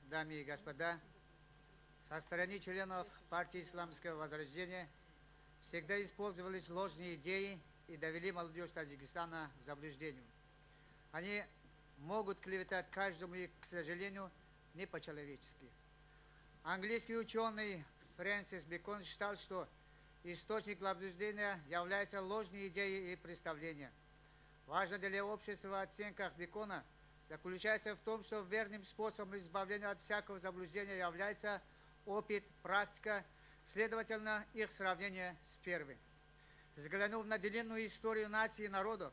дамы и господа, со стороны членов партии Исламского Возрождения всегда использовались ложные идеи и довели молодежь Таджикистана к заблуждению. Они могут клеветать каждому и, к сожалению, не по-человечески. Английский ученый Фрэнсис Бэкон считал, что источник заблуждения является ложные идеи и представления. Важно для общества оценка Бэкона заключается в том, что верным способом избавления от всякого заблуждения является опыт, практика, следовательно, их сравнение с первым. Взглянув на длинную историю нации и народов,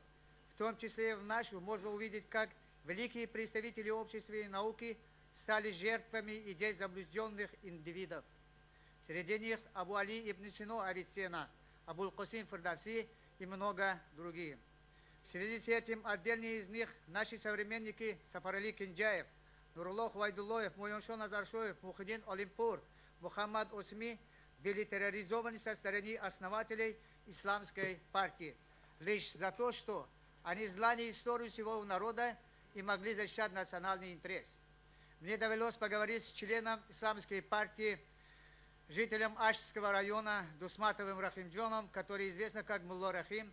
в том числе и в нашу, можно увидеть, как великие представители общества и науки стали жертвами идей заблужденных индивидов. Среди них Абу Али ибн Сино Авиценна, Абул Касим Фирдавси и много других. В связи с этим отдельные из них наши современники Сафарали Кинджаев, Нуруллох Вайдуллоев, Муйоншон Азаршоев, Мухиддин Олимпур, Мухаммад Осми были терроризованы со стороны основателей исламской партии лишь за то, что они знали историю своего народа и могли защищать национальный интерес. Мне довелось поговорить с членом исламской партии, жителем Ашского района Дусматовым Рахимджоном, который известен как Мулла Рахим.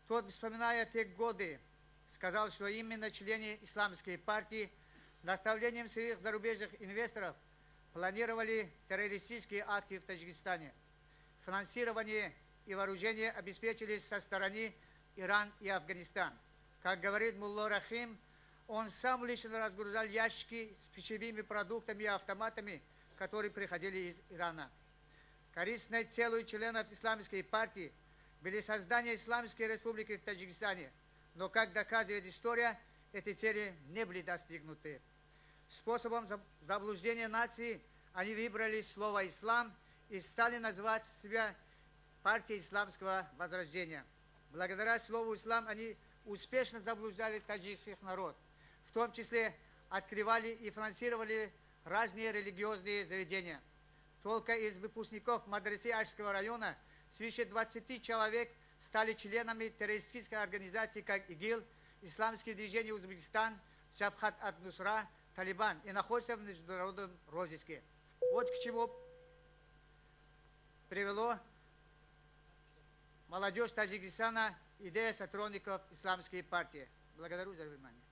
Тот, вспоминая те годы, сказал, что именно члены исламской партии наставлением своих зарубежных инвесторов планировали террористические акты в Таджикистане. Финансирование и вооружение обеспечились со стороны Иран и Афганистан. Как говорит Мулла Рахим, он сам лично разгружал ящики с пищевыми продуктами и автоматами, которые приходили из Ирана. Корыстной целью членов исламской партии были создание Исламской республики в Таджикистане, но, как доказывает история, эти цели не были достигнуты. Способом заблуждения нации они выбрали слово «ислам» и стали называть себя партией Исламского Возрождения. Благодаря слову «ислам» они успешно заблуждали таджикский народ, в том числе открывали и финансировали разные религиозные заведения. Только из выпускников Мадресе Ашского района свыше 20 человек стали членами террористической организации, как ИГИЛ, Исламское движение Узбекистан, Джабхат ат-Нусра, Талибан, и находятся в международном розыске. Вот к чему привело молодежь Таджикистана идея сотрудников исламской партии. Благодарю за внимание.